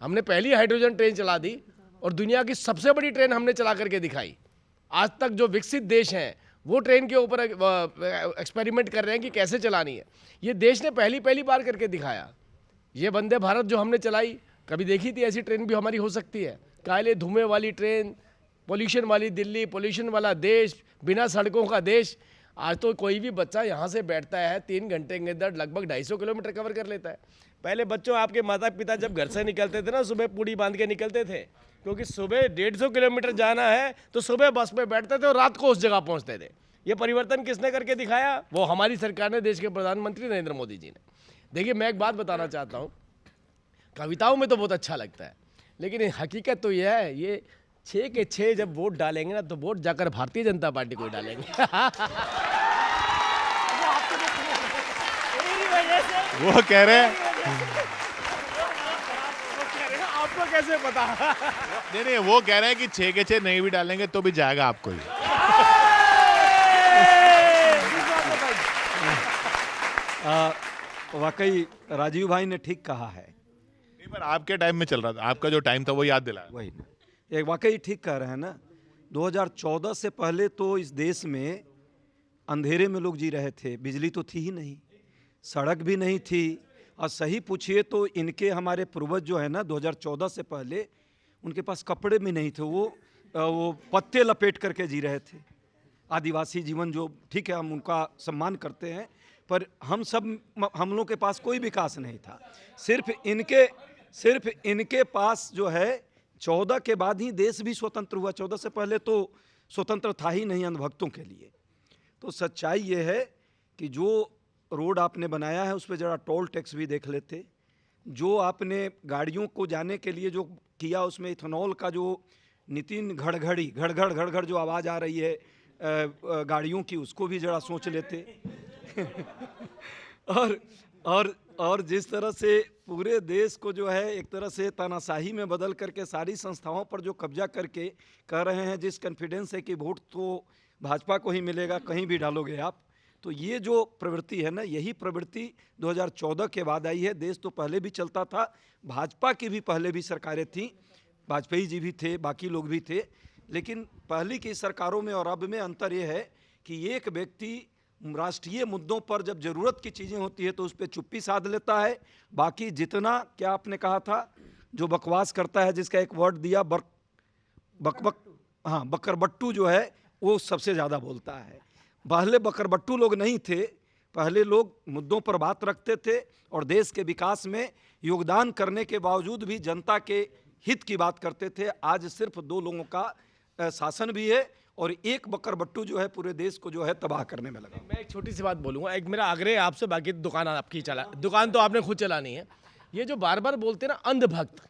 हमने पहली हाइड्रोजन ट्रेन चला दी और दुनिया की सबसे बड़ी ट्रेन हमने चला करके दिखाई। आज तक जो विकसित देश हैं वो ट्रेन के ऊपर एक्सपेरिमेंट कर रहे हैं कि कैसे चलानी है। ये देश ने पहली बार करके दिखाया। ये वंदे भारत जो हमने चलाई, कभी देखी थी ऐसी ट्रेन भी हमारी हो सकती है? काले धुएं वाली ट्रेन, पोल्यूशन वाली दिल्ली, पोल्यूशन वाला देश, बिना सड़कों का देश। आज तो कोई भी बच्चा यहाँ से बैठता है 3 घंटे के अंदर लगभग 250 किलोमीटर कवर कर लेता है। पहले बच्चों, आपके माता पिता जब घर से निकलते थे ना, सुबह पूड़ी बांध के निकलते थे, क्योंकि सुबह 150 किलोमीटर जाना है तो सुबह बस में बैठते थे और रात को उस जगह पहुँचते थे। ये परिवर्तन किसने करके दिखाया? वो हमारी सरकार ने, देश के प्रधानमंत्री नरेंद्र मोदी जी ने। देखिए, मैं एक बात बताना चाहता हूँ, कविताओं में तो बहुत अच्छा लगता है, लेकिन हकीकत तो यह है, ये 6 के 6 जब वोट डालेंगे ना, तो वोट जाकर भारतीय जनता पार्टी को डालेंगे। वो कह रहे हैं, आपको कैसे पता? नहीं, वो कह रहे हैं कि 6 के 6 नहीं भी डालेंगे तो भी जाएगा आपको ही। वाकई राजीव भाई ने ठीक कहा है। नहीं, पर आपके टाइम में चल रहा था, आपका जो टाइम था वो याद दिलाया। वही ना, एक वाकई ठीक कह रहे हैं ना। 2014 से पहले तो इस देश में अंधेरे में लोग जी रहे थे, बिजली तो थी ही नहीं, सड़क भी नहीं थी। और सही पूछिए तो इनके हमारे पूर्वज जो है ना, 2014 से पहले उनके पास कपड़े भी नहीं थे, वो पत्ते लपेट करके जी रहे थे। आदिवासी जीवन जो, ठीक है, हम उनका सम्मान करते हैं, पर हम लोग के पास कोई विकास नहीं था। सिर्फ इनके पास जो है 14 के बाद ही देश भी स्वतंत्र हुआ। 14 से पहले तो स्वतंत्र था ही नहीं अंधभक्तों के लिए। तो सच्चाई ये है कि जो रोड आपने बनाया है उस पर ज़रा टोल टैक्स भी देख लेते। जो आपने गाड़ियों को जाने के लिए जो किया, उसमें इथेनॉल का जो नितिन घड़ जो आवाज़ आ रही है गाड़ियों की, उसको भी ज़रा सोच लेते। और जिस तरह से पूरे देश को जो है एक तरह से तानाशाही में बदल करके सारी संस्थाओं पर जो कब्जा करके कह रहे हैं, जिस कॉन्फिडेंस है कि वोट तो भाजपा को ही मिलेगा, कहीं भी डालोगे आप, तो ये जो प्रवृत्ति है ना, यही प्रवृत्ति 2014 के बाद आई है। देश तो पहले भी चलता था, भाजपा की भी पहले भी सरकारें थीं, वाजपेयी जी भी थे, बाकी लोग भी थे, लेकिन पहले की सरकारों में और अब में अंतर ये है कि एक व्यक्ति राष्ट्रीय मुद्दों पर जब ज़रूरत की चीज़ें होती है तो उस पर चुप्पी साध लेता है, बाकी जितना, क्या आपने कहा था, जो बकवास करता है, जिसका एक वर्ड दिया, बकरबट्टू जो है, वो सबसे ज़्यादा बोलता है। पहले बकरबट्टू लोग नहीं थे, पहले लोग मुद्दों पर बात रखते थे और देश के विकास में योगदान करने के बावजूद भी जनता के हित की बात करते थे। आज सिर्फ 2 लोगों का शासन भी है और एक बकरबट्टू जो है पूरे देश को जो है तबाह करने में लगा। मैं एक छोटी सी बात बोलूँगा, एक मेरा आग्रह है आपसे, बाकी दुकान आपकी दुकान तो आपने खुद चलानी है। ये जो बार बार बोलते हैं ना अंधभक्त,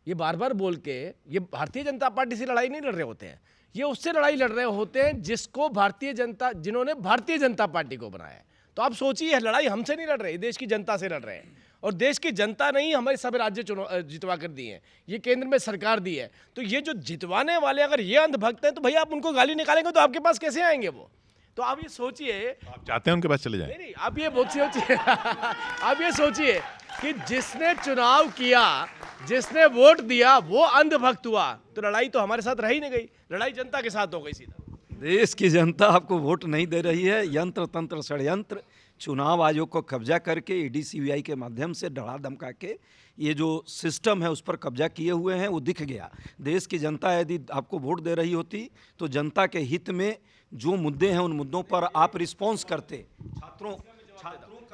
ये बार बार बोल के, ये भारतीय जनता पार्टी से लड़ाई नहीं लड़ रहे होते हैं, ये उससे लड़ाई लड़ रहे होते हैं जिसको जिन्होंने भारतीय जनता पार्टी को बनाया है। तो आप सोचिए, लड़ाई हमसे नहीं लड़ रहे, देश की जनता से लड़ रहे हैं। और देश की जनता ने ही हमारे सब राज्य जितवा कर दिए हैं, ये केंद्र में सरकार दी है। तो ये जो जितवाने वाले अगर ये अंधभक्त हैं तो भैया आप उनको गाली निकालेंगे तो आपके पास कैसे आएंगे वो? तो आप ये सोचिए, आप चाहते हैं उनके पास चले जाएं? नहीं आप ये बहुत सोचिए आप ये सोचिए कि जिसने चुनाव किया, जिसने वोट दिया, वो अंधभक्त हुआ, तो लड़ाई तो हमारे साथ रह ही नहीं गई, लड़ाई जनता के साथ हो गई सीधा। देश की जनता आपको वोट नहीं दे रही है, यंत्र तंत्र षड्यंत्र, चुनाव आयोग को कब्जा करके ईडी सीबीआई के माध्यम से डरा धमका के ये जो सिस्टम है उस पर कब्जा किए हुए हैं, वो दिख गया। देश की जनता यदि आपको वोट दे रही होती तो जनता के हित में जो मुद्दे हैं उन मुद्दों पर आप रिस्पॉन्स करते। छात्रों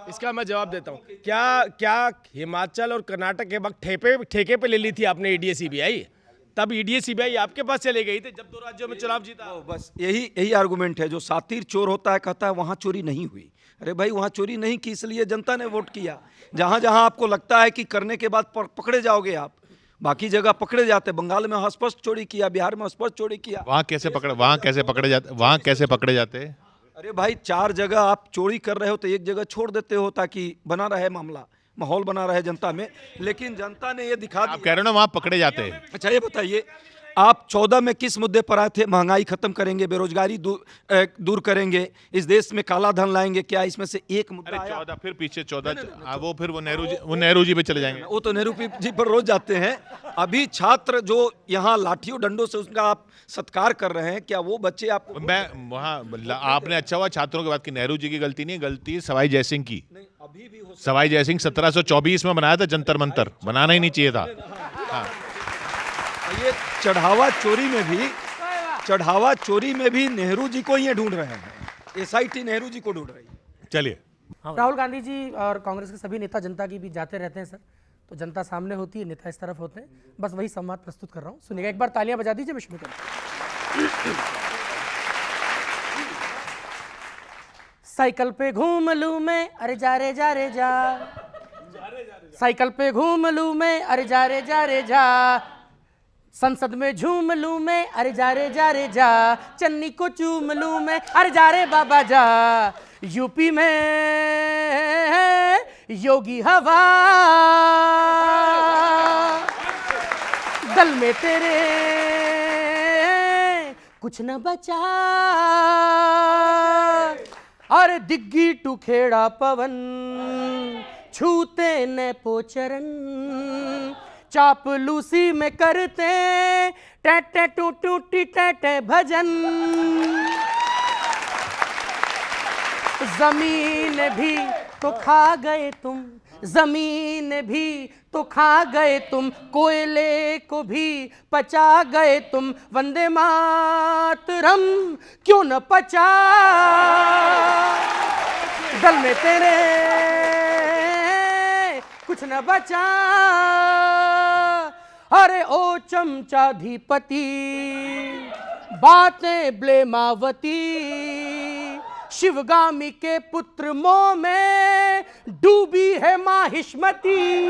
इसका मैं जवाब देता हूँ। क्या हिमाचल और कर्नाटक के वक्त ठेके पे ले ली थी आपने ईडी सीबीआई? तब ईडी सीबीआई आपके पास चले गई थी जब 2 राज्यों में चुनाव जीता। बस यही आर्गुमेंट है। जो सातिर चोर होता है कहता है वहाँ चोरी नहीं हुई। अरे भाई वहाँ चोरी नहीं की, इसलिए जनता ने वोट किया। जहाँ जहाँ आपको लगता है कि करने के बाद पकड़े जाओगे आप, बाकी जगह पकड़े जाते। बंगाल में स्पष्ट चोरी किया, बिहार में स्पष्ट चोरी किया। वहाँ कैसे पकड़े जाते? अरे भाई 4 जगह आप चोरी कर रहे हो तो एक जगह छोड़ देते हो ताकि बना रहे मामला, माहौल बना रहे जनता में। लेकिन जनता ने ये दिखा दिया। आप कह रहे हो ना वहाँ पकड़े जाते हैं। अच्छा ये बताइए, आप 14 में किस मुद्दे पर आए थे? महंगाई खत्म करेंगे, बेरोजगारी दूर करेंगे, इस देश में काला धन लाएंगे, क्या इसमें से एक मुद्दा आया? 14 फिर पीछे 14 वो नेहरू जी पे चले जाएंगे। वो तो नेहरू जी पर रोज जाते हैं। अभी छात्र जो यहाँ लाठियों डंडों से उसका आप सत्कार कर रहे हैं, क्या वो बच्चे आपको? मैं वहाँ आपने अच्छा हुआ छात्रों की बात की। नेहरू जी की गलती नहीं, गलती है सवाई जयसिंह की। अभी भी हो सवाई जयसिंह 1724 में बनाया था जंतर मंतर, बनाना ही नहीं चाहिए था। हाँ। ये चढ़ावा चोरी में भी नेहरू जी को ही ढूंढ रहे हैं। एसआईटी नेहरू जी को ढूंढ रही है। चलिए, राहुल गांधी जी और कांग्रेस के सभी नेता जनता की बीच जाते रहते हैं सर, तो जनता सामने होती है, नेता इस तरफ होते हैं। बस वही संवाद प्रस्तुत कर रहा हूँ, सुनिएगा। एक बार तालियां बजा दीजिए, मैं शुरू करूँ। साइकिल पे घूम लूं मैं, अरे जा रे जा रे जा, साइकिल पे घूम लूं मैं, अरे जा रे जा रे जा, संसद में झूम लूं मैं, अरे जा रे जा, चन्नी को चूम लूं मैं, अरे जा रे बाबा जा। यूपी में योगी हवा, दल में तेरे कुछ न बचा, अरे दिग्गी टुखेड़ा पवन, छूते न पोचरन, चापलूसी में करते टैटे टू टूटी टैटे भजन। जमीन भी तो खा गए तुम, जमीन भी तो खा गए तुम, कोयले को भी पचा गए तुम, वंदे मातरम क्यों न पचा, दल में तेरे कुछ न बचा। अरे ओ चमचाधिपति, बातें ब्लेमावती, शिवगामी के पुत्र मोह में डूबी है माहिष्मती,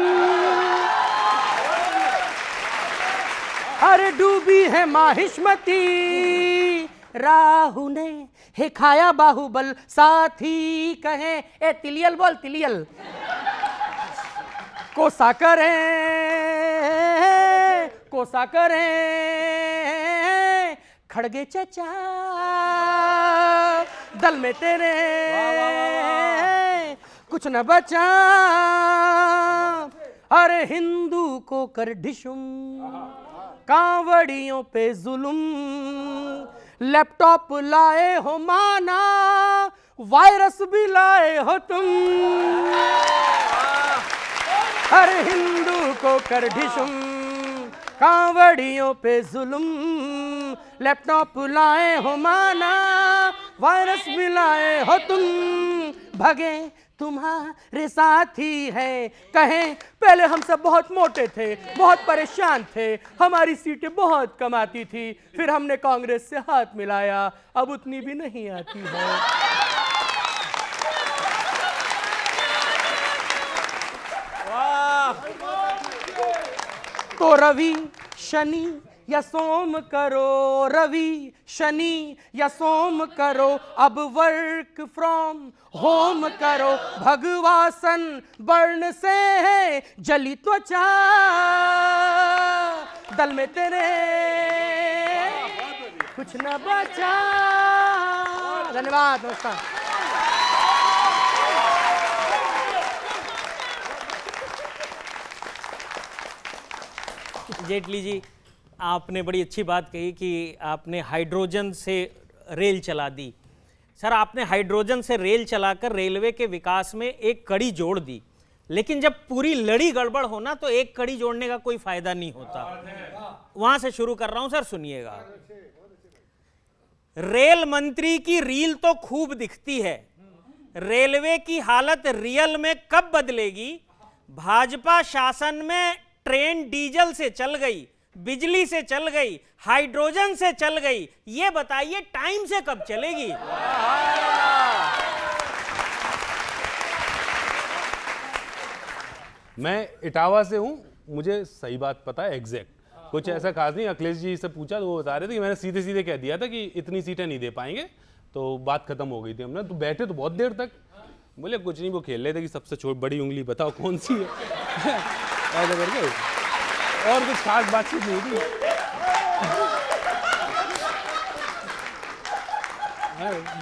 अरे डूबी है माहिष्मती। राहु ने हे खाया बाहुबल, साथी कहे ए तिलियल बोल तिलियल, कोसा करें खड़गे चचा, दल में तेरे कुछ न बचा। अरे हिंदू को कर ढिशुम, कांवड़ियों पे जुल्म, लैपटॉप लाए हो माना, वायरस भी लाए हो तुम। अरे हिंदू को कर ढिशुम, कांवड़ियों पे जुल्म, लैपटॉप लाए हो माना, वायरस भी लाए हो तुम। भगे तुम्हारे साथी है, कहें पहले हम सब बहुत मोटे थे, बहुत परेशान थे, हमारी सीटें बहुत कम आती थी, फिर हमने कांग्रेस से हाथ मिलाया, अब उतनी भी नहीं आती है। तो रवि शनि या सोम करो, रवि शनि या सोम करो, अब वर्क फ्रॉम होम करो, भगवासन वर्ण से है जली त्वचा, दल में तेरे कुछ न बचा। धन्यवाद, नमस्कार। जेटली जी, आपने बड़ी अच्छी बात कही कि आपने हाइड्रोजन से रेल चला दी। सर, आपने हाइड्रोजन से रेल चलाकर रेलवे के विकास में एक कड़ी जोड़ दी, लेकिन जब पूरी लड़ी गड़बड़ होना तो एक कड़ी जोड़ने का कोई फायदा नहीं होता। वहां से शुरू कर रहा हूं सर, सुनिएगा। रेल मंत्री की रील तो खूब दिखती है, रेलवे की हालत रियल में कब बदलेगी? भाजपा शासन में ट्रेन डीजल से चल गई, बिजली से चल गई, हाइड्रोजन से चल गई, ये बताइए टाइम से कब चलेगी? मैं इटावा से हूँ, मुझे सही बात पता है, एग्जैक्ट कुछ ऐसा खास नहीं। अखिलेश जी से पूछा तो वो बता रहे थे कि मैंने सीधे सीधे कह दिया था कि इतनी सीटें नहीं दे पाएंगे, तो बात खत्म हो गई थी। हमने तो बैठे तो बहुत देर तक, बोले कुछ नहीं, वो खेल रहे थे कि सबसे बड़ी उंगली बताओ कौन सी है। ऐसा करके और कुछ खास बातचीत नहीं थी।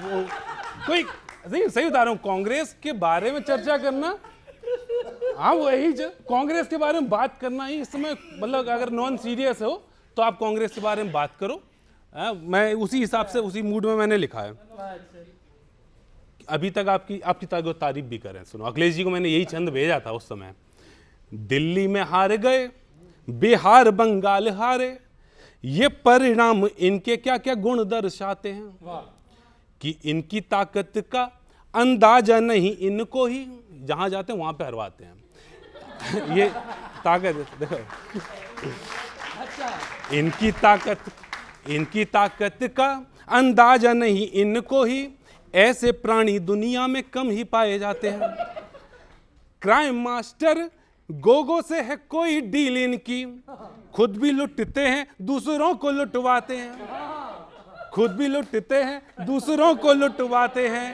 वो कोई सही बता रहा हूँ, कांग्रेस के बारे में चर्चा करना, हाँ वही कांग्रेस के बारे में बात करना ही इस समय, मतलब अगर नॉन सीरियस हो तो आप कांग्रेस के बारे में बात करो। मैं उसी हिसाब से, उसी मूड में मैंने लिखा है। अभी तक आपकी तारीफ भी करें। सुनो, अखिलेश जी को मैंने यही छंद भेजा था उस समय। दिल्ली में हार गए, बिहार बंगाल हारे, ये परिणाम इनके क्या क्या गुण दर्शाते हैं कि इनकी ताकत का अंदाजा नहीं इनको ही, जहां जाते हैं वहां पे हरवाते हैं। ये ताकत देखो, इनकी ताकत का अंदाजा नहीं इनको ही, ऐसे प्राणी दुनिया में कम ही पाए जाते हैं। क्राइम मास्टर गोगो से है कोई डील इनकी, खुद भी लुटते हैं दूसरों को लुटवाते हैं, खुद भी लुटते हैं दूसरों को लुटवाते हैं।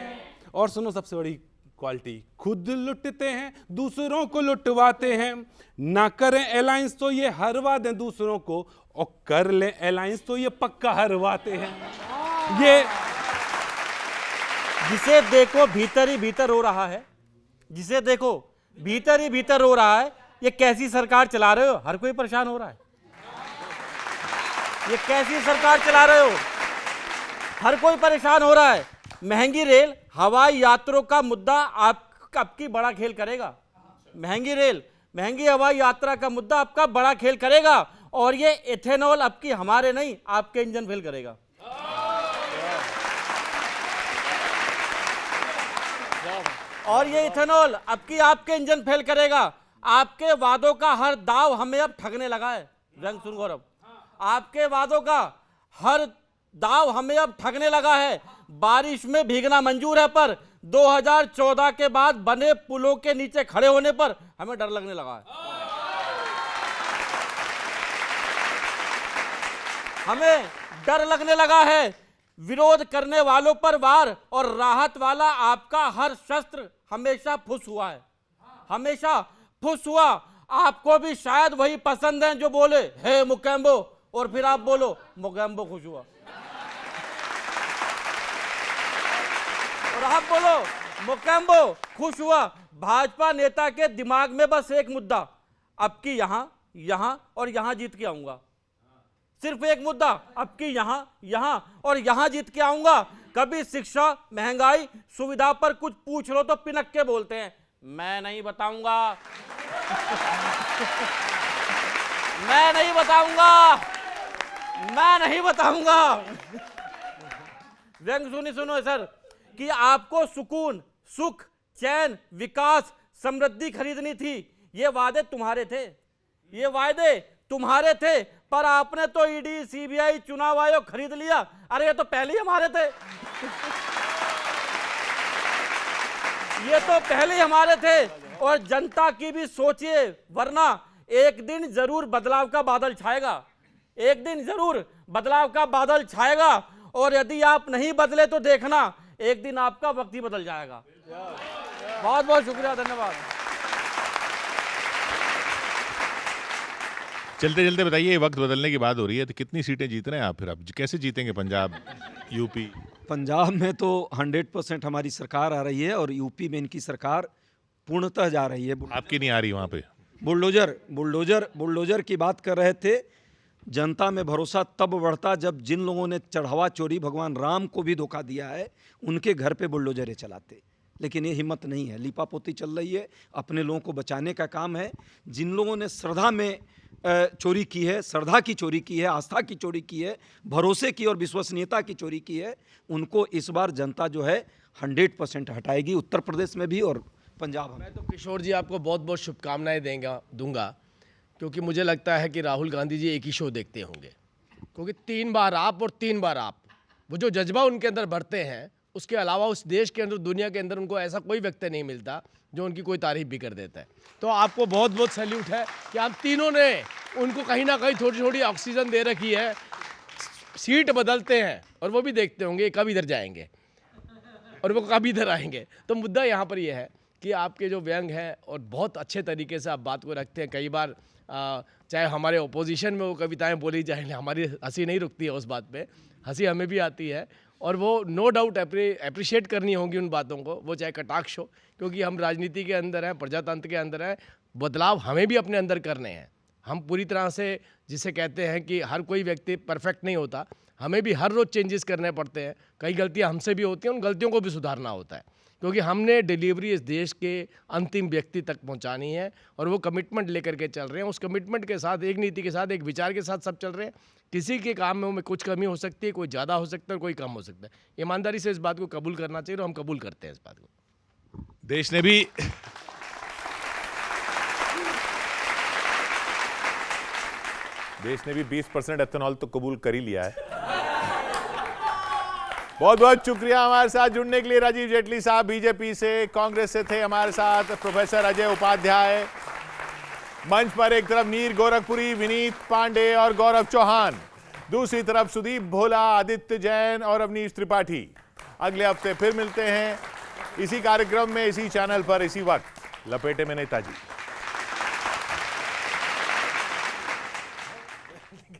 और सुनो सबसे बड़ी क्वालिटी, खुद लुटते हैं दूसरों को लुटवाते हैं, ना करें अलायंस तो ये हरवा दें दूसरों को, और कर लें अलायंस तो ये पक्का हरवाते हैं। ये जिसे देखो भीतर ही भीतर रो रहा है, जिसे देखो भीतर ही भीतर रो रहा है। ये कैसी सरकार चला रहे हो? हर कोई परेशान हो रहा है। ये कैसी सरकार चला रहे हो? हर कोई परेशान हो रहा है। महंगी रेल, हवाई यात्रियों का मुद्दा आपकी बड़ा खेल करेगा। महंगी रेल, महंगी हवाई यात्रा का मुद्दा आपका बड़ा खेल करेगा, और ये इथेनॉल आपकी हमारे नहीं आपके इंजन फेल करेगा। और ये इथेनॉल आपकी आपके इंजन फेल करेगा। आपके वादों का हर दाव हमें अब ठगने लगा है। रंग सुन गौरव, आपके वादों का हर दाव हमें अब ठगने लगा है। बारिश में भीगना मंजूर है, पर 2014 के बाद बने पुलों के नीचे खड़े होने पर हमें डर लगने लगा है। हमें डर लगने लगा है। विरोध करने वालों पर वार और राहत वाला आपका हर शस्त्र हमेशा फुस हुआ है, हमेशा फुस हुआ। आपको भी शायद वही पसंद है जो बोले हे मुकेम्बो, और फिर आप बोलो मुकेम्बो खुश हुआ, और आप बोलो मुकेम्बो खुश हुआ। भाजपा नेता के दिमाग में बस एक मुद्दा, अब की यहां यहां और यहां जीत के आऊंगा। सिर्फ एक मुद्दा, अब की यहां यहां और यहां जीत के आऊंगा। कभी शिक्षा, महंगाई, सुविधा पर कुछ पूछ लो तो पिनक के बोलते हैं मैं नहीं बताऊंगा, मैं नहीं बताऊंगा, मैं नहीं बताऊंगा। व्यंग सुनो सर, कि आपको सुकून, सुख, चैन, विकास, समृद्धि खरीदनी थी। ये वादे तुम्हारे थे, ये वादे तुम्हारे थे, पर आपने तो ईडी, सीबीआई, चुनाव आयोग खरीद लिया। अरे ये तो पहले ही हमारे थे, ये तो पहले ही हमारे थे। और जनता की भी सोचिए, वरना एक दिन जरूर बदलाव का बादल छाएगा, एक दिन जरूर बदलाव का बादल छाएगा, और यदि आप नहीं बदले तो देखना एक दिन आपका वक्त ही बदल जाएगा। बहुत बहुत शुक्रिया, धन्यवाद। चलते चलते बताइए, वक्त बदलने की बात हो रही है तो कितनी सीटें जीत रहे हैं आप? फिर आप कैसे जीतेंगे पंजाब, यूपी? पंजाब में तो 100% हमारी सरकार आ रही है और यूपी में इनकी सरकार पूर्णतः जा रही है। आपकी नहीं आ रही वहाँ पे? बुलडोजर की बात कर रहे थे। जनता में भरोसा तब बढ़ता जब जिन लोगों ने चढ़ावा चोरी भगवान राम को भी धोखा दिया है उनके घर पे बुलडोजर चलाते, लेकिन ये हिम्मत नहीं है। लीपापोती चल रही है, अपने लोगों को बचाने का काम है। जिन लोगों ने श्रद्धा में चोरी की है, श्रद्धा की चोरी की है, आस्था की चोरी की है, भरोसे की और विश्वसनीयता की चोरी की है, उनको इस बार जनता जो है 100% हटाएगी, उत्तर प्रदेश में भी और पंजाब में। मैं तो किशोर जी आपको बहुत बहुत शुभकामनाएं दूंगा, क्योंकि मुझे लगता है कि राहुल गांधी जी एक ही शो देखते होंगे, क्योंकि 3 बार आप और 3 बार आप, वो जो जज्बा उनके अंदर भरते हैं, उसके अलावा उस देश के अंदर, दुनिया के अंदर उनको ऐसा कोई व्यक्ति नहीं मिलता जो उनकी कोई तारीफ भी कर देता है। तो आपको बहुत बहुत सैल्यूट है कि आप तीनों ने उनको कहीं ना कहीं थोड़ी थोड़ी ऑक्सीजन दे रखी है। सीट बदलते हैं और वो भी देखते होंगे कब इधर जाएंगे और वो कब इधर आएंगे। तो मुद्दा यहाँ पर यह है कि आपके जो व्यंग हैं और बहुत अच्छे तरीके से आप बात को रखते हैं। कई बार चाहे हमारे ओपोजिशन में वो कविताएं बोली जाए, हमारी हंसी नहीं रुकती है उस बात पे, हंसी हमें भी आती है और वो नो डाउट अप्रिशिएट करनी होगी उन बातों को, वो चाहे कटाक्ष हो, क्योंकि हम राजनीति के अंदर हैं, प्रजातंत्र के अंदर हैं। बदलाव हमें भी अपने अंदर करने हैं। हम पूरी तरह से, जिसे कहते हैं कि हर कोई व्यक्ति परफेक्ट नहीं होता, हमें भी हर रोज़ चेंजेस करने पड़ते हैं। कई गलतियां हमसे भी होती हैं, उन गलतियों को भी सुधारना होता है, क्योंकि हमने डिलीवरी इस देश के अंतिम व्यक्ति तक पहुंचानी है और वो कमिटमेंट लेकर के चल रहे हैं। उस कमिटमेंट के साथ, एक नीति के साथ, एक विचार के साथ सब चल रहे हैं। किसी के काम में कुछ कमी हो सकती है, कोई ज़्यादा हो सकता है, कोई कम हो सकता है। ईमानदारी से इस बात को कबूल करना चाहिए और हम कबूल करते हैं इस बात को। देश ने भी देश ने भी 20% एथेनॉल तो कबूल कर ही लिया है। बहुत बहुत शुक्रिया हमारे साथ जुड़ने के लिए राजीव जेटली साहब, बीजेपी से, कांग्रेस से थे हमारे साथ प्रोफेसर अजय उपाध्याय। मंच पर एक तरफ नीर गोरखपुरी, विनीत पांडे और गौरव चौहान, दूसरी तरफ सुदीप भोला, आदित्य जैन और अवनीश त्रिपाठी। अगले हफ्ते फिर मिलते हैं इसी कार्यक्रम में, इसी चैनल पर, इसी वक्त। लपेटे में नेताजी।